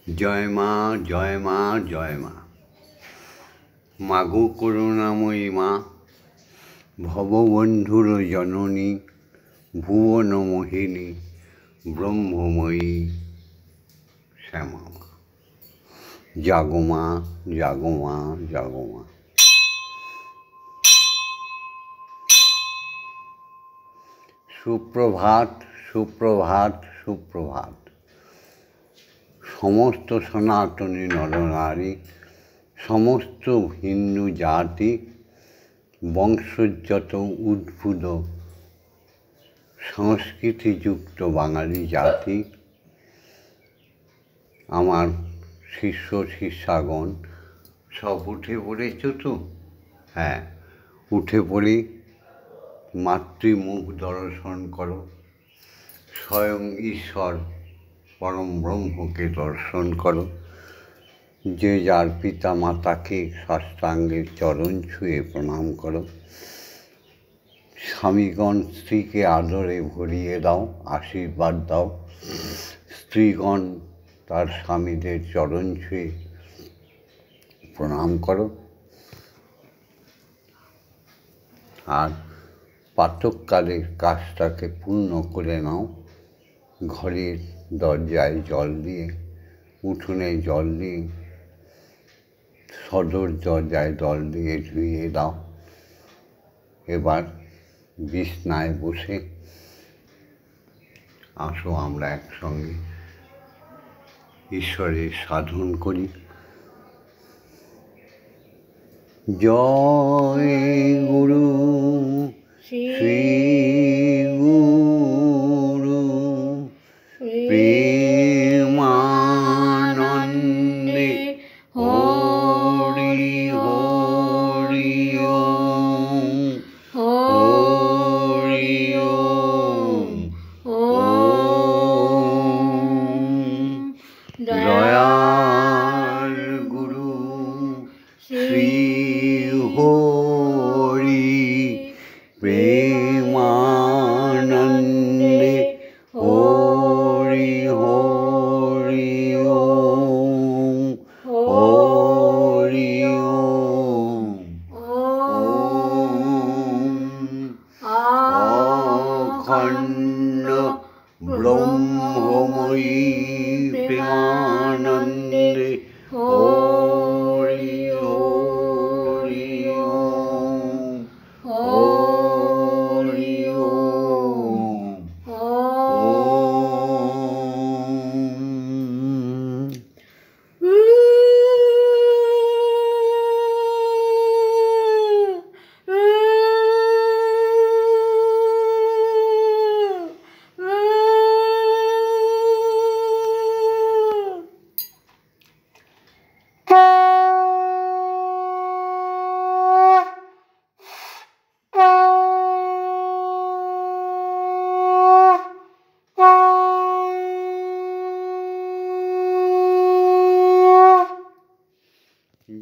জয় মা, জয় মা, জয় মা। মাগো করুণাময়ী মা, ভববন্ধুর জননী, ভুবন মোহিনী, ব্রহ্মময়ী শ্যামা মা। জাগো মা, জাগো মা, জাগো মা। সুপ্রভাত, সুপ্রভাত, সুপ্রভাত। সমস্ত সনাতনী নরনারী, সমস্ত হিন্দু জাতি, বংশোজ্জাত উদ্ভুত সংস্কৃতিযুক্ত বাঙালি জাতি, আমার শিষ্য শিষ্যাগণ সব উঠে পড়েছ তো? হ্যাঁ, উঠে পড়ে মাতৃমুখ দর্শন করো, স্বয়ং ঈশ্বর পরম ব্রহ্মকে দর্শন করো। যে যার পিতা মাতাকে সাষ্টাঙ্গের চরণ ছুঁয়ে প্রণাম করো। স্বামীগণ স্ত্রীকে আদরে ভরিয়ে দাও, আশীর্বাদ দাও। স্ত্রীগণ তার স্বামীদের চরণ ছুঁয়ে প্রণাম করো। আর প্রাতঃকালের কাজটাকে পূর্ণ করে নাও। ঘরের দরজায় জল দিয়ে, উঠোনে জল দিয়ে, সদর দরজায় জল দিয়ে ধুয়ে দাও। এবার বিছনায় বসে আসো, আমরা একসঙ্গে ঈশ্বরের সাধন করি। জয় গুরু শ্রী গুরু প্রেমানন্দে হরি হরি ওম হরি ওম ওম। দয়াল গুরু শ্রী হরি প্রেমানন্দে হরি হরি ওম হরি ওম ওম। অখণ্ড ব্রহ্মময়ী প্রেমানন্দে হরি হরি ওম হরি ওম ওম।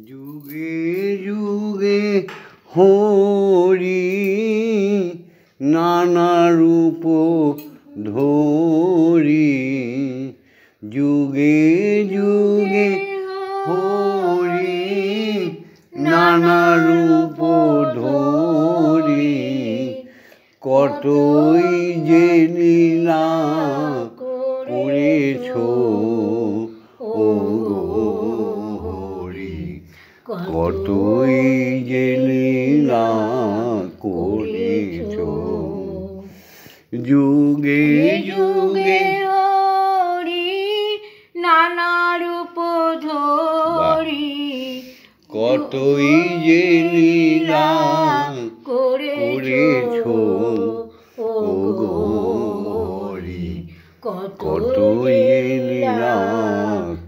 যুগে যুগে হরি নানা রূপ ধরি, যুগে যুগে হরি নানা রূপ ধরি, কতই যে লীলা করেছ ও গো হরি, কতই যে লীলা করেছ। যুগে যুগে হরি নানা রূপ ধরি, কতই যে লীলা করেছ ও গো হরি, কতই লীলা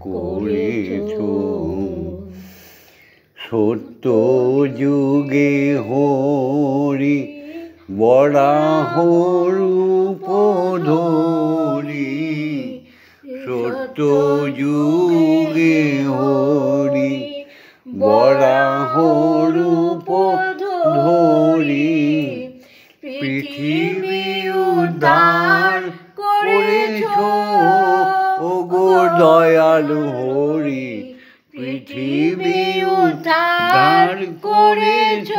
করেছ। সত্য যুগে হরি বরাহ রূপ ধরি, সত্য যুগে হরি বরাহ রূপ ধরি, পৃথিবী উদ্ধার করেছ ও গো দয়াল হরি পৃথিবী উদ্ধার করেছ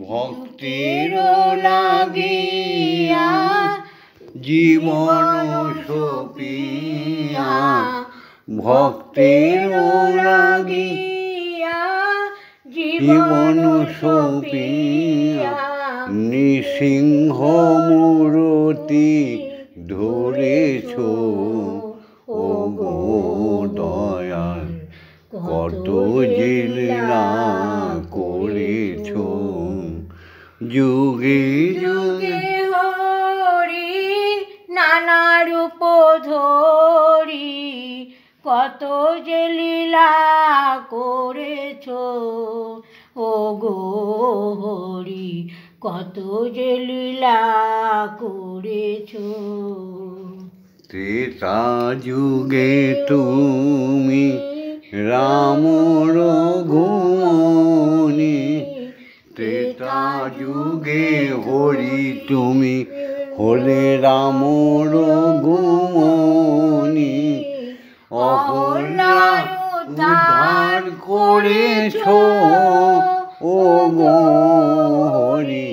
ভক্তির লাগিয়া জীবন সপিয়া ভক্তির লাগিয়া জীবন সপিয়া নৃসিংহ মূরতি ধরেছ ও গো দয়াল কত যে লীলা করেছ যুগে যুগে হরি নানা রূপ ধরি কত যে লীলা করেছ ও গো হরি কত যে লীলা করেছ ত্রেতা যুগে তুমি রাম রঘুমনি ত্রেতা যুগে হরি তুমি হলে রাম রঘুমনি অহল্যা উদ্ধার করেছ ও গো হরি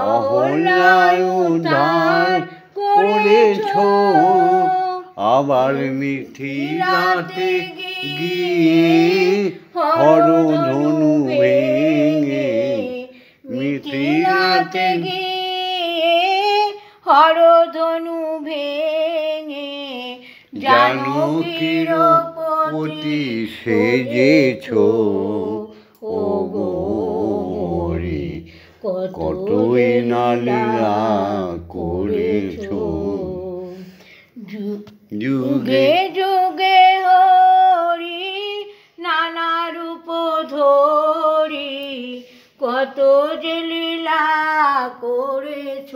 অহল্যা উদ্ধার করেছ আবার মিথিলাতে গিয়ে হরধনু ভেঙে মিথিলাতে গিয়ে হরধনু ভেঙে জানকীর পতি সেজেছ ও গো হরি কতই না লীলা করেছ যুগে যুগে হরি নানা রূপ ধরি কত যে লীলা করেছ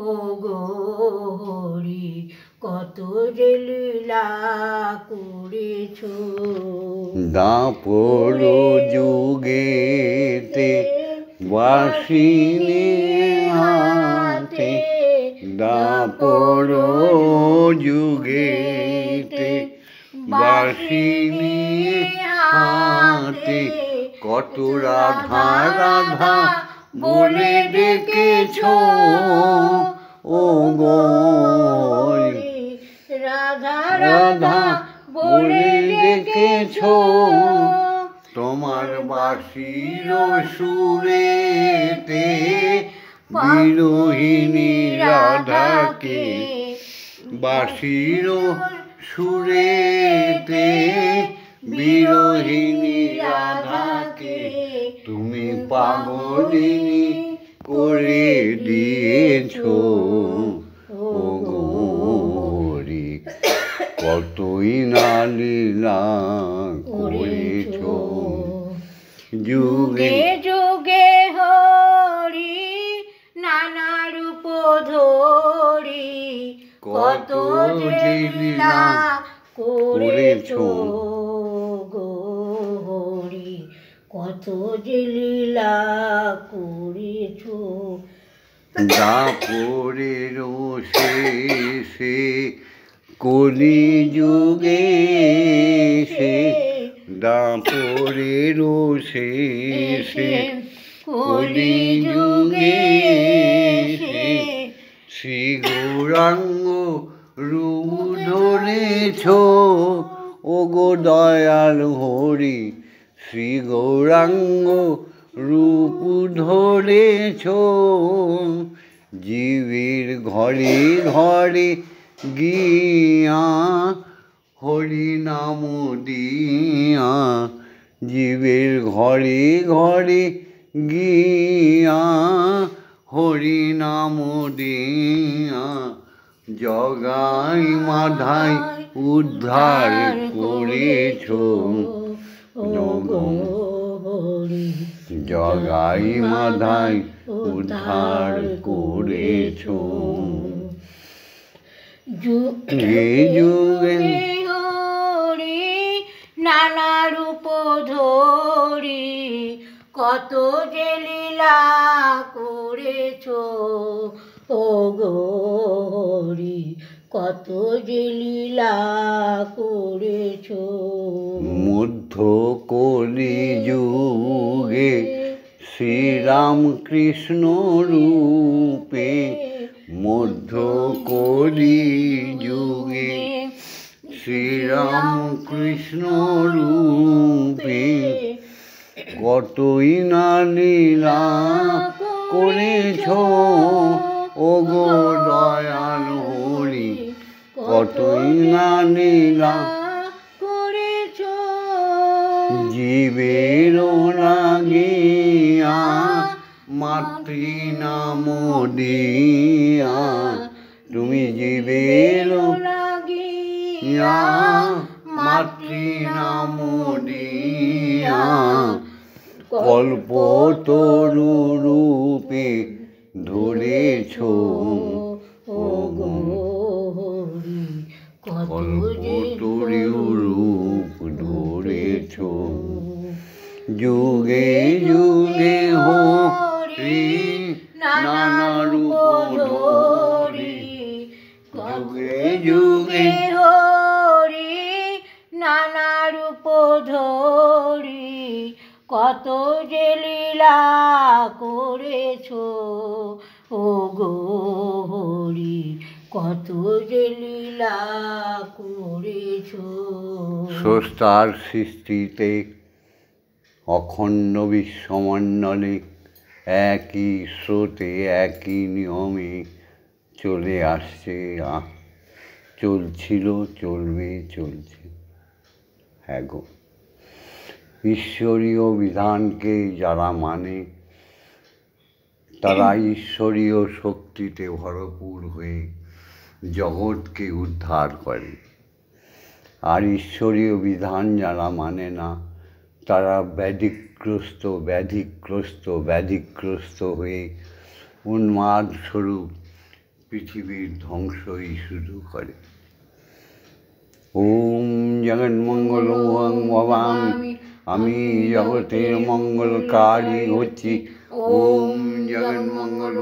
ও গো হরি কত যে লীলা করেছ দাপর যুগেতে বাসিনী হাতে দাপর যুগেতে বাসিনী হাতে কত রাধা রাধা বলে ডেকেছ ও গো রাধা রাধা বলে ডেকেছ তোমার বাঁশির সুরেতে বিরোহিণী রাধাকে বাঁশির সুরেতে বিরোহিণী রাধাকে তুমি পাগলিনী করে দিয়েছ ও গো হরি কতই না লীলা করেছ যুগে যুগে হরি নানা রূপ ধরি কত যে লীলা করেছ গো হরি কত যে লীলা করেছ দাপরের শেষে কলি যুগে সে দাপরের শেষে কলি যুগে সে শ্রী গৌরাঙ্গ রূপ ধরেছ ও গো দয়াল হরি শ্রী গৌরাঙ্গ রূপ ধরেছ জীবের ঘরে ঘরে গিয়া হরি নাম দিয়া জীবের ঘরে ঘরে গিয়া হরি নাম দিয়া জগাই মাধাই উদ্ধার করেছ জগাই মাধাই উদ্ধার করেছ যুগে যুগে হরি নানা রূপ ধরি কত যে লীলা করেছ ও গো হরি কত যে লীলা করেছ। মধ্য কলি যুগে শ্রীরামকৃষ্ণ রূপে, মধ্য কলি যুগে শ্রীরামকৃষ্ণ রূপে, কতই না লীলা করেছ ওগো দয়াল হরি, কতই না লীলা করেছ। জীবের লাগিয়া মাতৃ নাম দিয়া, তুমি জীবের লাগিয়া মাতৃ নাম দিয়া, কল্পতরু রূপে ধরেছ ওগো হরি, কল্পতরু রূপ ধরেছ। যুগে যুগে হরি নানা রূপ ধরি, যুগে যুগে হরি নানা রূপ ধরি, কত যে লীলা করেছ ওগো হরি, কত যে লীলা করেছ। স্রষ্টার সৃষ্টিতে অখণ্ড বিশ্বমণ্ডলে একই স্রোতে একই নিয়মে চলে আসছে, চলছিল, চলবে, চলছে। হ্যাঁ গো, ঈশ্বরীয় বিধানকে যারা মানে তারা ঈশ্বরীয় শক্তিতে ভরপুর হয়ে জগৎকে উদ্ধার করে। আর ঈশ্বরীয় বিধান যারা মানে না তারা ব্যাধিগ্রস্ত হয়ে উন্মাদ স্বরূপ পৃথিবীর ধ্বংসই শুরু করে। ওম জগন্মঙ্গল ভবামি, আমি জগতের মঙ্গলকারী হচ্ছি। ওম জগন্মঙ্গল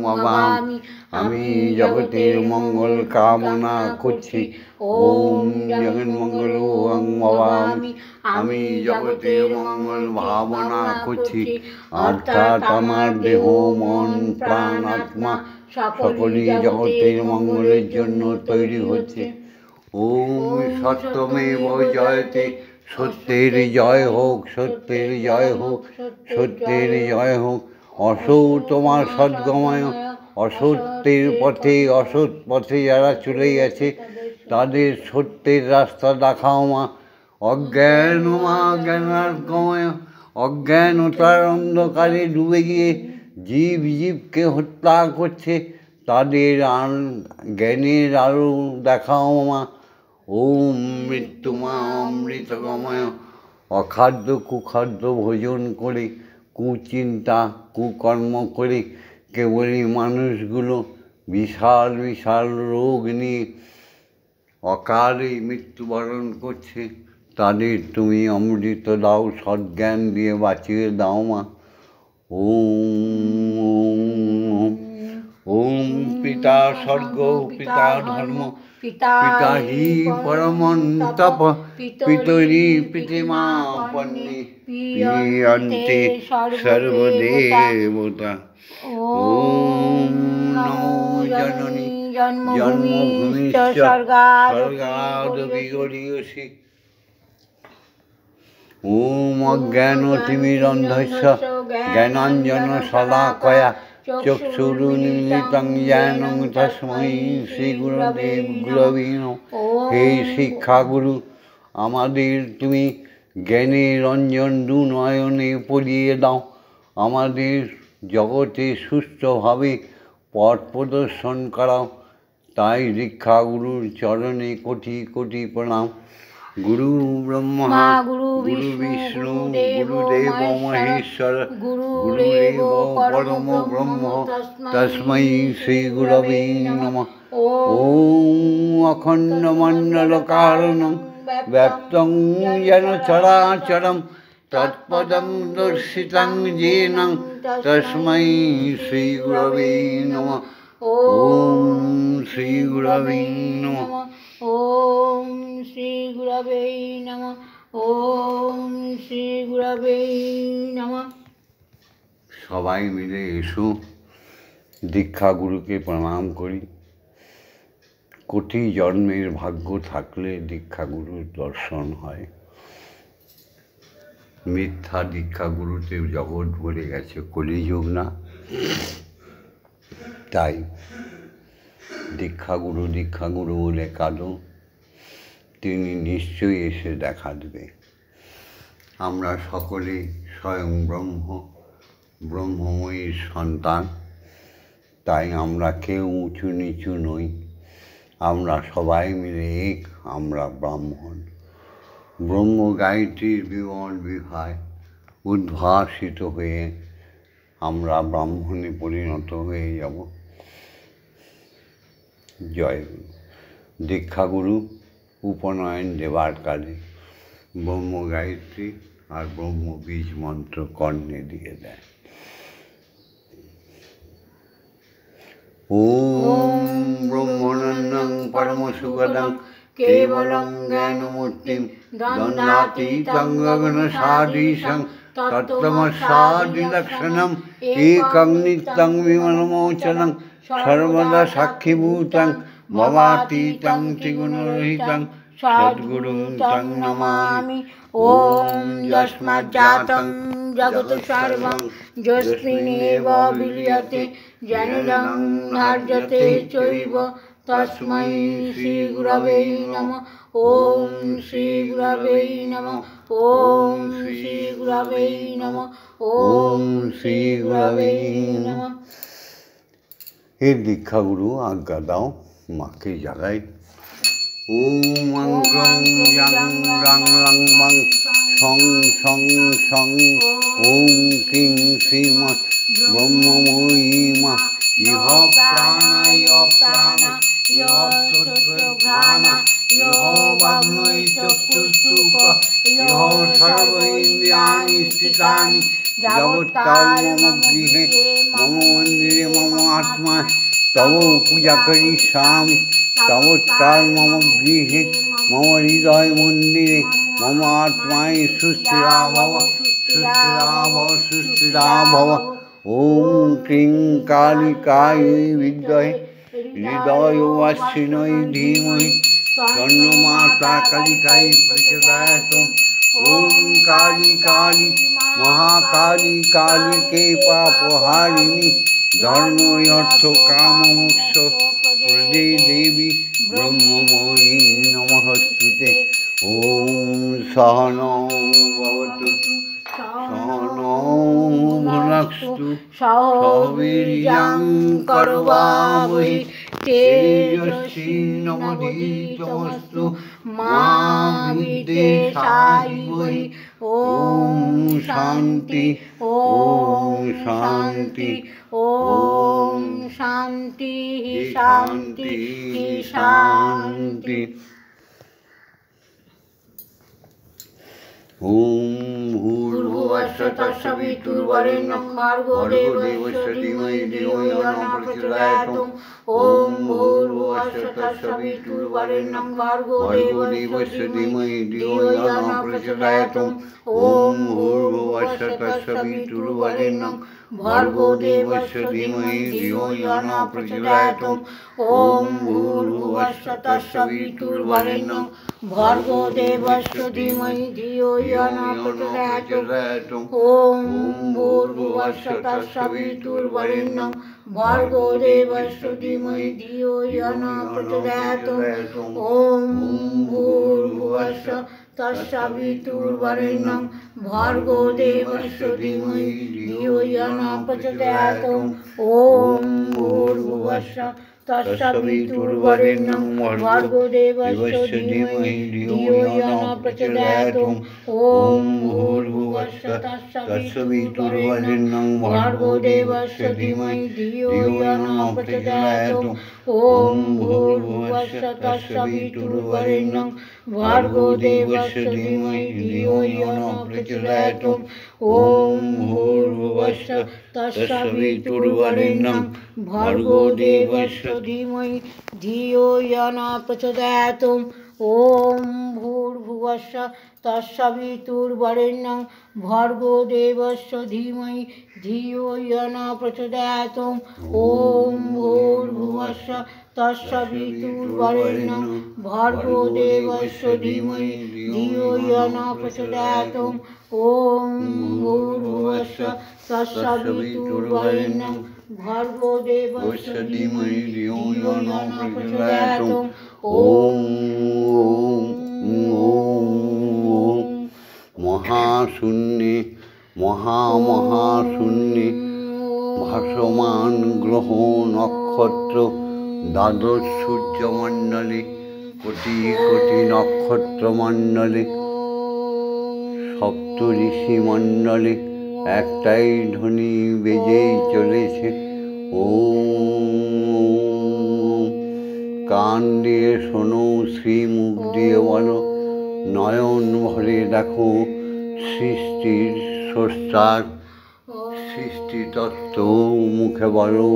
ভবামি, আমি জগতের মঙ্গল কামনা করছি। ওম জগন্মঙ্গল ভবামি, আমি জগতের মঙ্গল ভাবনা করছি। অর্থাৎ আমার দেহ মন প্রাণ আত্মা সকলই জগতের মঙ্গলের জন্য তৈরি হচ্ছে। ওম সত্যমেব জয়তে, সত্যের জয় হোক, সত্যের জয় হোক, সত্যের জয় হোক। অসৌ তোমার সদ্গময়, অসত্যের পথে, অসৎ পথে যারা চলে গেছে তাদের সত্যের রাস্তা দেখাও মা। অজ্ঞান মা জ্ঞানার্গময়, অজ্ঞানতার অন্ধকারে ডুবে গিয়ে জীবকে হত্যা করছে, তাদের জ্ঞানের আলো দেখাও মা। ওম মৃত্যুমা অমৃতগময়, অখাদ্য কুখাদ্য ভোজন করে, কুচিন্তা কুকর্ম করে কেবলই মানুষগুলো বিশাল বিশাল রোগ নিয়ে অকালে মৃত্যুবরণ করছে, তাদের তুমি অমৃত দাও, সজ্ঞান দিয়ে বাঁচিয়ে দাও মা। ওম ওম পিতা স্বর্গ, পিতা ধর্ম, পিতা হি পরমন্তপ, পিতরি পিতৃমা পন্নী, প্রিয়ন্তে সর্বদেবতা। ওম নমো জননী জন্মভূমিশ্চ স্বর্গাদপি গরীয়সী। ওম অজ্ঞানতিমিরন্ধস্য জ্ঞানাঞ্জন শলাকয়া চক্ষুরুন্মিলিতং জ্ঞানং তস্मै শ্রীগুরুদেব নমঃ। হে শিক্ষাগুরু, আমাদের তুমি জ্ঞানের অঞ্জন দুনয়নে পড়িয়ে দাও, আমাদের জগতে সুস্থভাবে পথ প্রদর্শন করাও। তাই দীক্ষাগুরুর চরণে কোটি কোটি প্রণাম। গুরু ব্রহ্মা গুরু বিষ্ণু গুরুদেব মহেশ্বর, গুরুদেব পরম ব্রহ্ম তস্मै শ্রী গুরবে নমঃ। ওম অখণ্ডমণ্ডলকারণং ব্যপ্তং যেন চরাচরম তৎপদং দর্শিতং येन তস্मै শ্রী গুরবে নমঃ। ওম শ্রী গুরবে নমঃ। ওম শ্রী গুরবে নমঃ। ওম শ্রী গুরবে নমঃ। সবাই মিলে এসো, দীক্ষা গুরুকে প্রণাম করি। কোটি জন্মের ভাগ্য থাকলে দীক্ষা গুরুর দর্শন হয়। মিথ্যা দীক্ষা গুরুতে জগৎ ভরে গেছে, কলিযুগ না? তাই দীক্ষা গুরু বলে কাঁদো, তিনি নিশ্চয়ই এসে দেখা দেবে। আমরা সকলে স্বয়ং ব্রহ্মময়ীর সন্তান, তাই আমরা কেউ উঁচু নিচু নই। আমরা সবাই মিলে এক, আমরা ব্রাহ্মণ। ব্রহ্ম গায়ত্রীর বিমল বিভায় উদ্ভাসিত হয়ে আমরা ব্রাহ্মণে পরিণত হয়ে যাব। জয় গুরু। দীক্ষাগুরু উপনয়ন দেবার কালে ব্রহ্ম গায়ত্রী আর ব্রহ্ম বীজ মন্ত্র কর্ণে দিয়ে দেয়। ওম ব্রহ্মনন্দং পরমসুখদং কেবলং জ্ঞানমূর্তিং দ্বন্দ্বাতীতং গগনসাদৃশং তত্ত্বমস্যাদিলক্ষণম একং নিত্যং বিমলমোচনং সর্বদা সাক্ষীভূতং ভবাতীতং ত্রিগুণরহিতং সদ্গুরুং তং নমামি। ওম যস্মাজ্জাতং জগৎ সর্বং যস্মিন্নেব বিলীয়তে জনিদং ধার্যতে চৈব তস্मै শ্রী গুরবে নমঃ। ওম শ্রী গুরবে নমঃ। ওম শ্রী গুরবে নমঃ। ওম শ্রী গুরবে নমঃ। হে দীক্ষাগুরু, আজ্ঞা দাও, মাকে জাগাই। ওম অঙ্গং যং রং লং মং সং সং সং। ওম ক্রিং শ্রীমৎ ব্রহ্মময়ী মা। ইহ প্রাণা ইহ প্রাণা ইহ চতুর্ঘ্রাণা ইহ বাগ্ময় চক্ষুষ্তুক ইহ সর্ব ইন্দ্রিয়াণি স্থিতানি যাবৎকাল মম গৃহে মম মন্দিরে মম আত্মা তব পূজা করিষ্যামি। তাবৎকাল মম গৃহে মম হৃদয় মন্দিরে মম আত্মায় সুস্থিরা ভব সুস্থিরা ভব সুস্থিরা ভব। ওম ক্রিং কালিকায় বিদ্মহে হৃদয়বাসিন্যৈ ধীমহি তন্নমাতা কালিকায় প্রচোদয়াৎ। ওম কালী কালী মহাকালী কালিকে পাপহারিণী ধর্ম অর্থ কাম মোক্ষ প্রদে দেবী ব্রহ্মময়ী নমস্তুতে। ওম সহনৌ ভবতু সহনৌ ভুনক্তু সহ বীর্যং করবাবহৈ তেজস্বিনাবধীতমস্তু মা বিদ্বিষায়ৈ। ওম শান্তি ওম শান্তি ওম শান্তি শান্তি শান্তি। ওম ভূর্ভুবস্সুঃ তৎসবিতুর্বরেণ্যং ভর্গো দেবস্য ধীমহি ধিयो यो न प्रचोदयात्। ওম ভূর্ভুবস্সুঃ তৎসবিতুর্বরেণ্যং ভর্গো দেবস্য ধীমহি ধিयो यो न प्रचोदयात्। ওম ভূর্ভুবস্সুঃ তৎসবিতুর্বরেণ্যং ভর্গো দেবস্য ধীমহি ধিयो यो न প্রচোদয়াৎ। ওম ভূর্ভুবস্সুঃ তৎসবিতুর্বরেণ্যং ভর্গো দেবস্য ধীমহি ধিयो यो न প্রচোদয়াৎ। ওম ভূর্ভুবস্সুঃ তৎসবিতুর্বরেণ্যং ভর্গো দেবস্য ধীমহি ধিयो यो न প্রচোদয়াৎ। ওম ভূর্ভুবস্সুঃ তৎসবিতুর্বরেণ্যং ভর্গো দেবস্য ধীমহি ধিयो यो न প্রচোদয়াৎ। ওম ভূর্ভুবস্সুঃ তৎসবিতুর্বরেণ্যং ভর্গো দেবস্য ধীমহি ধিयो यो न প্রচোদয়াৎ। ওম ভূর্ভুবস্সুঃ তৎসবিতুর্বরেণ্যং ভর্গো দেবস্য ধীমহি ধিयो यो न প্রচোদয়াৎ। ওম ভূর্ভুবস্সুঃ তৎসবিতুর্বরেণ্যং ভর্গো দেবস্য ধীমহি ধিयो यो न প্রচোদয়াৎ। ওম ভূর্ভুবস্সুঃ তৎসবিতুর্বরেণ্যং भर्गो देवस्य धीमहि धियो यो न प्रचोदयात्। ॐ भूर्भुवस्सुः तत्सवितुर्वरेण्यं भर्गो देवस्य धीमहि धियो यो न प्रचोदयात्। ॐ भूर्भुवस्सुः तत्सवितुर्वरेण्यं भर्गो देवस्य धीमहि धियो यो न प्रचोदयात्। ॐ भूर्भुवस्सुः तत्सवितुर्वरेण्यं भर्गो देवस्य धीमहि धियो यो न प्रचोदयात्। महाशून्ये महामहाशून्ये भासमान ग्रह नक्षत्र द्वादश सूर्यमंडले कोटि कोटि नक्षत्रमंडले सप्त ऋषि मंडले एकटाई ध्वनि बेजेই চলেছে। कान दिए शोनो श्रीमुख दिए बोलो नयन भरे देखो सृष्टिर स्रष्टार सृष्टि तत्व मुखे बोलो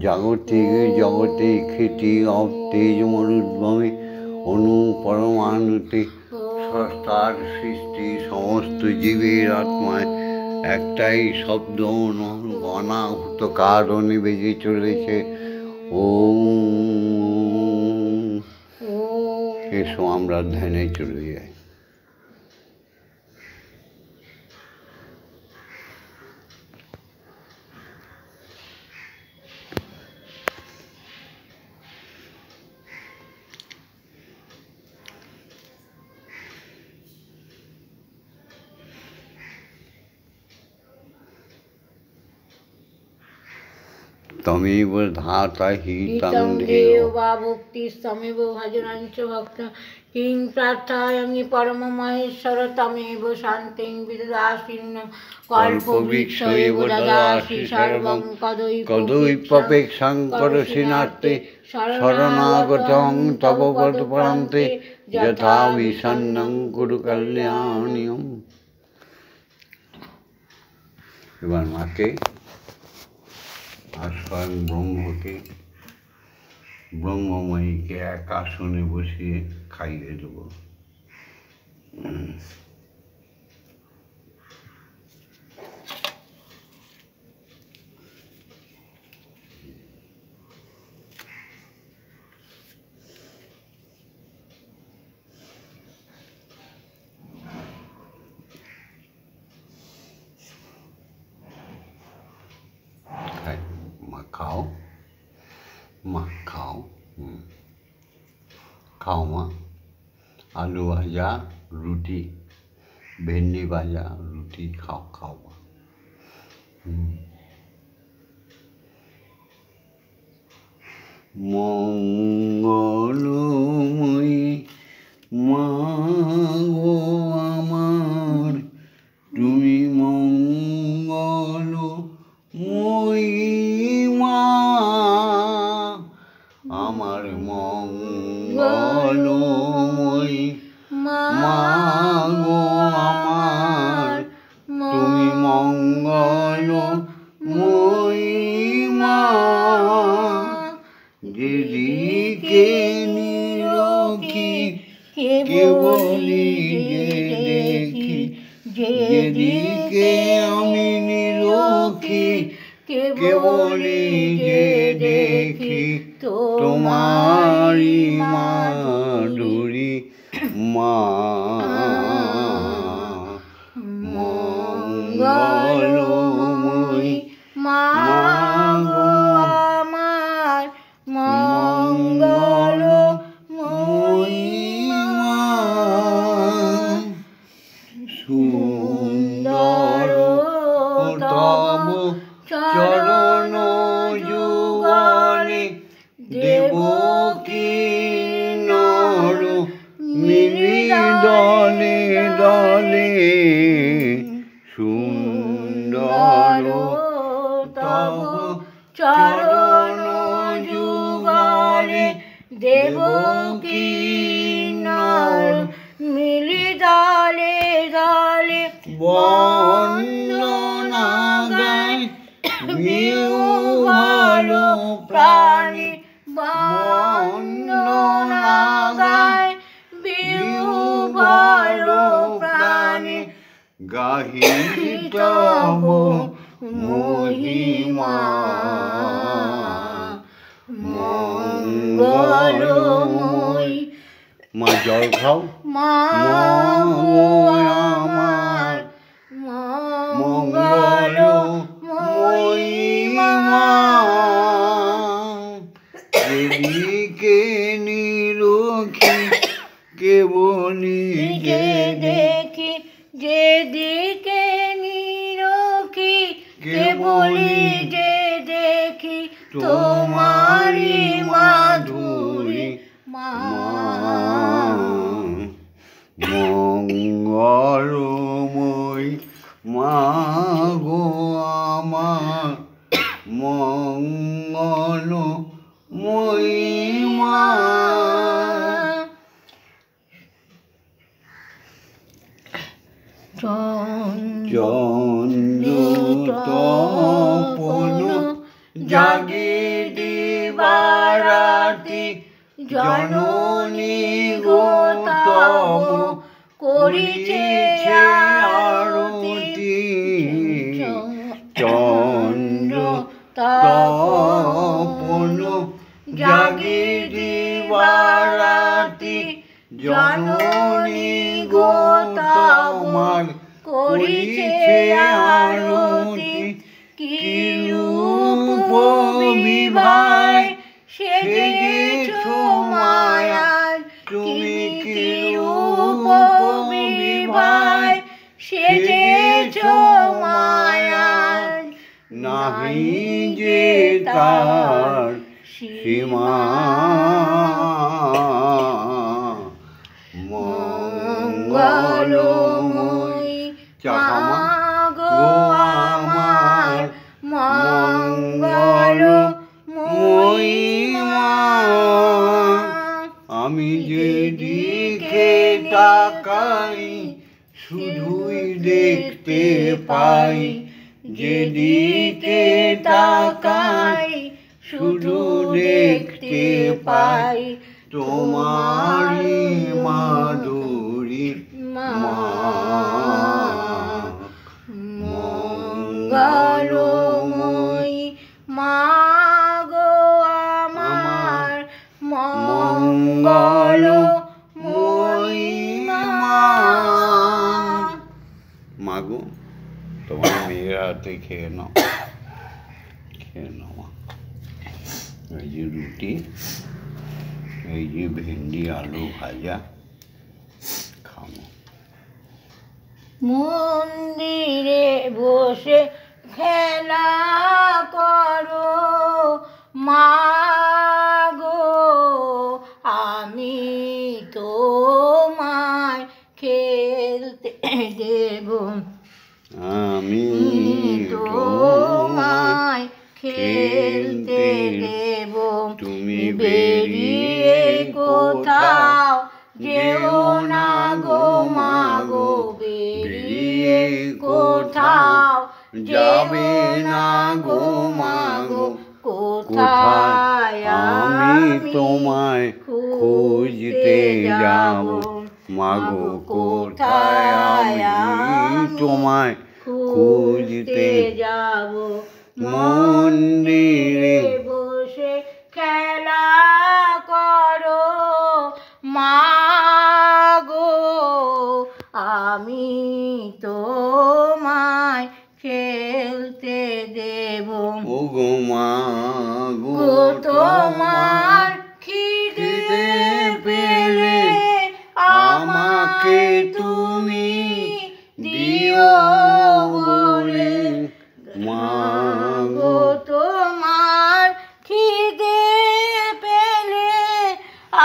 जागतिक जगते ख्याति अब तेज मरुद्भूमि अणु परमाणुते स्रष्टार सृष्टि समस्त जीवेर आत्माय एकटाई शब्द अनाहुत कारणे बेजे चलेছে। एसो आमरा ध्याने चले जाई। तमेव धाता हि तं देव वा भुक्तिस्तमेव भजनं च भक्त किं प्रार्थयामि परमं महेश्वर तमेव शान्तिं विददासि कल्पवृक्ष एव ददासि सर्वं कदुपपेक्षां करोषि नास्ते शरणागतं तव पदप्रान्ते यथा विषण्णं कुरु कल्याण्यम्। এবার মাকে আর স্বয়ং ব্রহ্মকে ব্রহ্মময়ীকে এক আসনে বসিয়ে খাইয়ে দেব। खाओ माँ खाओ खाओ माँ आलू भाजा रुटी भेंडी भाजा रुटी खाओ खाओ माँ। मंगलमयी माँ गो आमार तुमी मंगलमयी আমার মঙ্গলময়ী মা গো আমার তুমি মঙ্গলময়ী মা। যেদিকে নিরখি কেবলি যে দেখি যেদিকে আমি নিরখি কেবলি যে দেখি তোমারি মাধুরী মা। মঙ্গলময়ী মা গো আমার মঙ্গলময়ী মা। সুন্দর তব চরণ যুগলে দেবকী নর মিলি দলে দলে সুন্দর তব চরণ যুগলে দেবকী নর মিলি দলে দলে বন্দনা গায় ছন্দ নাগায় বিহ্বল প্রাণে গাহি তব মহিমা মঙ্গলময়ী। মা জল খাও। মা গো আমার মঙ্গলময়ী মা। যেদিকে নিরখি কেবলি যে দেখি, যেদিকে নিরখি কেবলি যে দেখি তোমারি মাধুরী মা। মঙ্গলময়ী মা গো আমার মঙ্গলময়ী মা। চন্দ্র তপন জাগে দিবারাতি জননী গো তব করিছে আরতি। চন্দ্র তপন জাগে দিবারাতি জননী গো তোমার করিছে আরতি। কি রূপ বিভায় সেজেছ মায়ায়, তুমি কি রূপ বিভায় সেজেছ মায়ায়। নাহি যে তার সীমা। মঙ্গলময়ী মা গো আমার মঙ্গলময়ী মা। আমি যেদিকে তাকাই শুধুই দেখতে পাই, যেদিকে তাকাই শুধু দেখতে পাই তোমারি মাধুরী মা। মঙ্গলময়ী মা গো আমার মঙ্গলময়ী মা। মাগো তোমার মেয়ের হাতে খেয়ে নাও, খেয়ে নাও মা। এই যে রুটি, এই যে ভেন্ডি আলু ভাজা, খাও। মন্দিরে বসে খেলা করো মা গো, আমি তোমায় খেলতে দেব। আমি তোমায় খেলতে দেব। তুমি বেরিয়ে কোথাও যেও না গো মা গো, বেরিয়ে কোথাও যাবে না গো মা গো। কোথায় আমি তোমায় খুঁজতে যাব মা গো, কোথায় আমি তোমায় খুঁজতে যাব। মন্দিরে বসে খেলা করো মা গো, আমি তোমায় খেলতে দেব। ও গো মা গো তোমার খিদে পেলে আমাকে তুমি দিও বলে মা গো। তোমার খিদে পেলে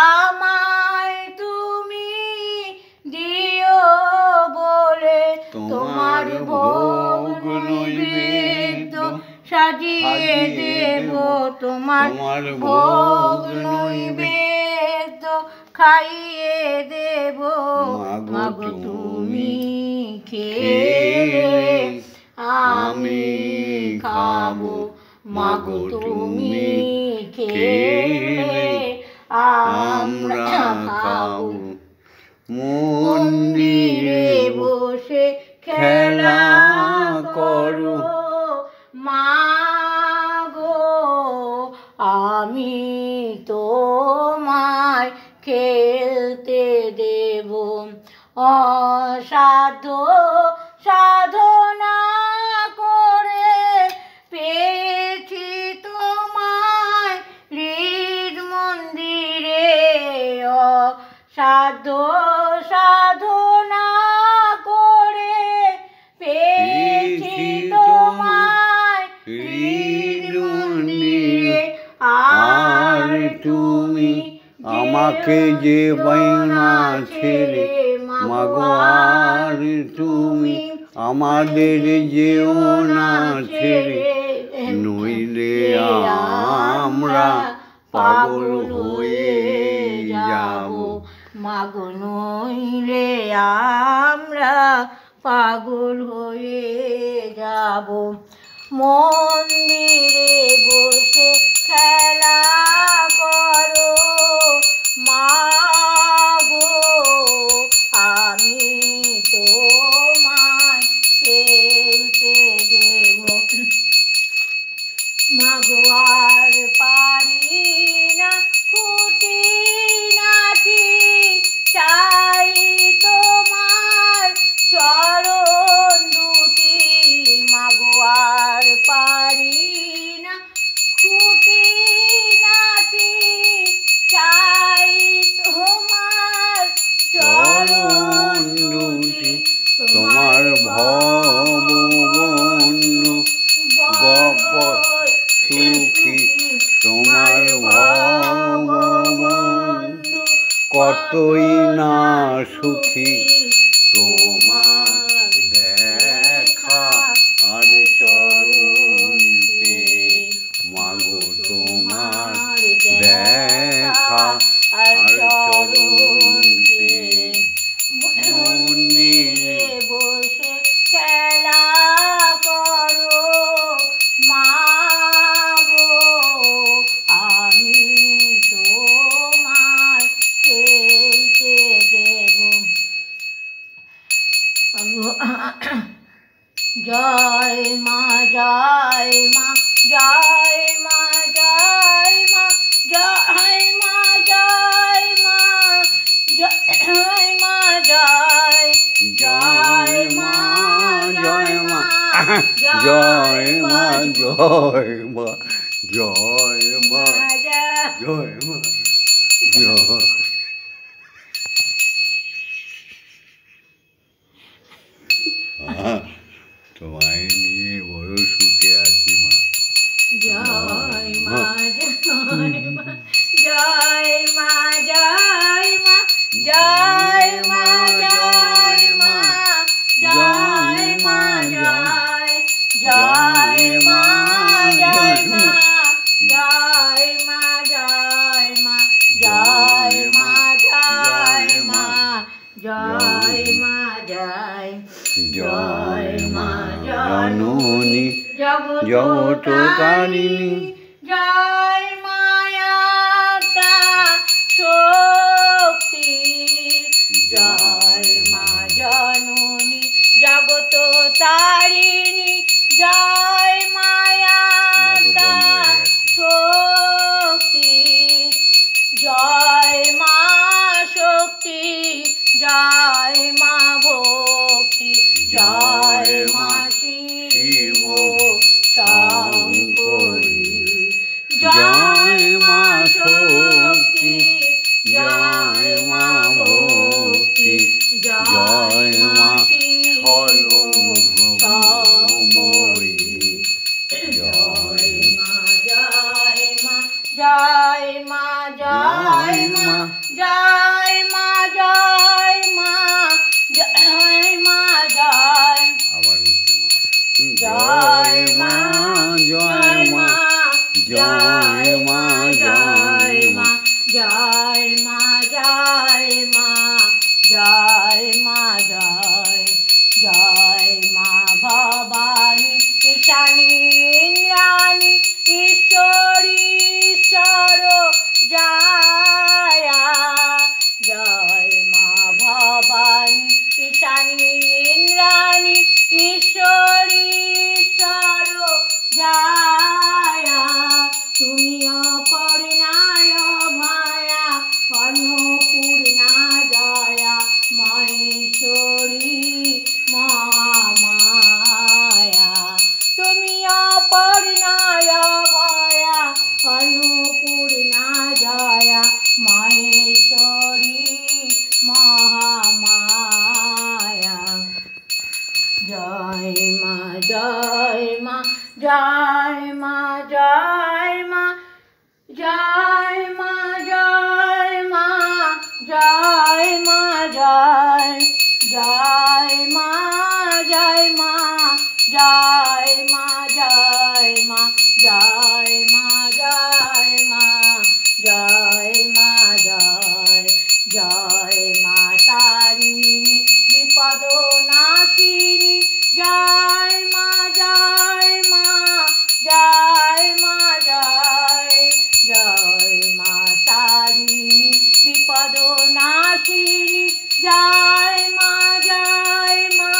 আমায় তুমি দিও বলে, তোমার ভোগ নৈবেদ্য সাজিয়ে দেব। তোমার ভোগ নৈবেদ্য খাইয়ে দেব। মাগো তুমি খেলে আমি খাবো। মাগো তুমি খেলে আমরা খাবো। মন্দিরে বসে খেলা করো, মা গো আমি তোমায় খেলতে দেব। অসাধ্য সাধনা করে পেয়েছি তোমায় হৃদ মন্দিরে। অসাধ্য সাধনা করে পেয়েছি তোমায় হৃদ মন্দিরে। আর তুমি আমাকে যে বাইনা ছেড়ে, মাগো আর তুমি আমাদের যেও না ছেড়ে, নইলে আমরা পাগল হয়ে যাব। মাগো নইলে আমরা পাগল হয়ে যাব। মন্দিরে বসে খেলা করো, মা গো আমি তোমায় খেলতে দেব। মাগো আর পারি না খুঁটি নাটি, চাই তোমার চরণ দুটি। মাগো আর পারি না খুঁটি নাটি, চাই তোমার চরণ দুটি। তোমার ভববন্ধু গপ সুখী, তোমার ভববন্ধু কতই না সুখী। তোমার দেখা আর চরণ পেয়ে, মাগো তোমার দেখা আর চরণ পেয়ে, মন্দিরে বসে খেলা করো, মা গো আমি তোমায় খেলতে দেব। জয় মা জয় মা জয় মা জয় মা জয় মা জয় মা জয় মা জয় জয় মা জয় মা জয় মা জয় মা জয় মা জয় মা জয়। তোমায় নিয়ে বড় সুখে আছি মা। জয় মা জয় মা জয় মা জয় মা জয় মা জয় মা জয় মা জয় জয় মা জয় মা জয় মা জয় মা জয় মা জয় মা জয় মা জয় জয় মা জননী জগত তারিণী জয় মায়াতা শক্তি জয় মা জননী জগত তারিণী জয় মায়াতা শক্তি জয় মা শক্তি জয় মা ভক্তি জয় মা শিব শঙ্করী জয় মা শক্তি জয় মা ভক্তি জয় মা সময়ী জয় মা জয় মা জয় মা জয় মা জয় মা জয় মা জয় মা জয় আবার উঠছে মা। জয় মা জয় মা জয় মা জয় মা জয় মা জয় মা জয় মা জয় জয় মা ভবানী ঈশানী ইন্দ্রাণী ঈশ্বরী ঈশ্বর জয় ভবানী ঈশানী ইন্দ্রাণী ঈশ্বরী ঈশ্বর জয়া তুমি অপর্ণায় ভয়া অন্নপূর্ণা জয়া মহেশ্বরী মহামায়া তুমি অপর্ণায় ভয়া অন্নপূর্ণা জয়া মহেশ্বরী মহামায়া জয় মা জয় মা জয় মা জয় মা জয় মা জয় মা জয় মা জয় জয় মা জয় মা জয় মা জয় মা জয় মা জয় মা জয় মা জয় জয় মা তারিণী বিপদ নাশিনী জয় মা জয় মা জয় মা জয় জয় মা তারিণী বিপদ নাশিনী জয় মা জয় মা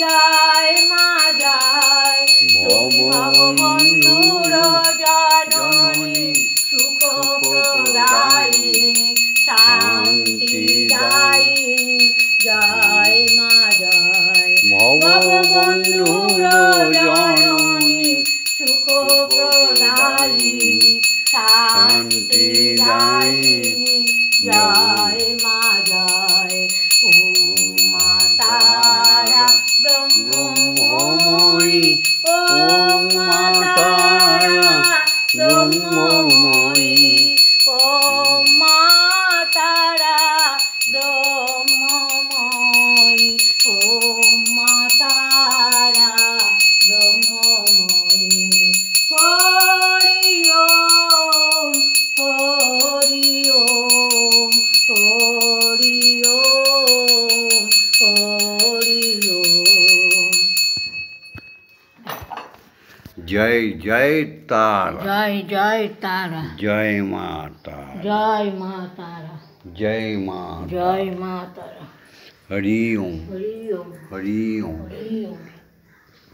জয় মা জয় ভববন্ধুর জননী সুখ প্রদায়িনী শান্তি দায়িনী জয় মা জয় ভববন্ধুর জননী সুখ প্রদায়িনী শান্তি দায়িনী জয় মা জয় ওম মা তারা ব্রহ্মময়ী ওম মা তারা ব্রহ্মময়ী ওম মা তারা ব্রহ্মময়ী ওম মা তারা ব্রহ্মময়ী হরি ওম হরি ওম হরি ওম হরি ওম। জয় জয় তারা জয় জয় তারা জয় মা তারা জয় মা তারা জয় মা জয় মা তারা হরি ওম হরি ওম হরি ওম হরি ওম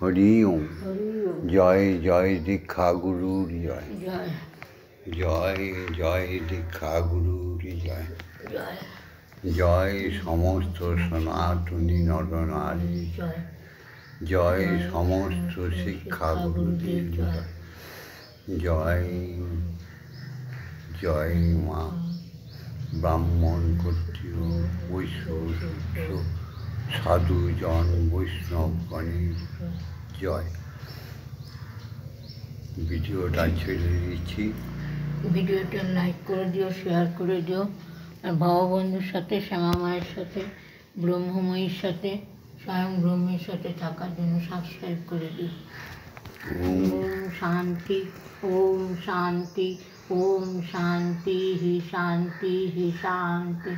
হরি ওম হরি ওম জয় জয় দীক্ষা গুরুর জয় জয় জয় জয় দীক্ষা গুরুর জয় জয় জয় সমস্ত সনাতনী নরনারী জয় জয় সমস্ত শিক্ষা গুরুদের জয় জয় জয় মা ব্রাহ্মণ ক্ষত্রিয় বৈশ্য শূদ্র সাধুজন বৈষ্ণবগণের জয়। ভিডিওটা ছেড়ে দিচ্ছি। ভিডিওটা লাইক করে দিও, শেয়ার করে দিও, আর ভববন্ধুর সাথে, শ্যামা মায়ের সাথে, ব্রহ্মময়ীর সাথে, স্বয়ং ব্রহ্মের সাথে থাকার জন্য সাবস্ক্রাইব করে দিও। ওম শান্তি, ওম শান্তি, ওম শান্তি হি শান্তি হি শান্তি।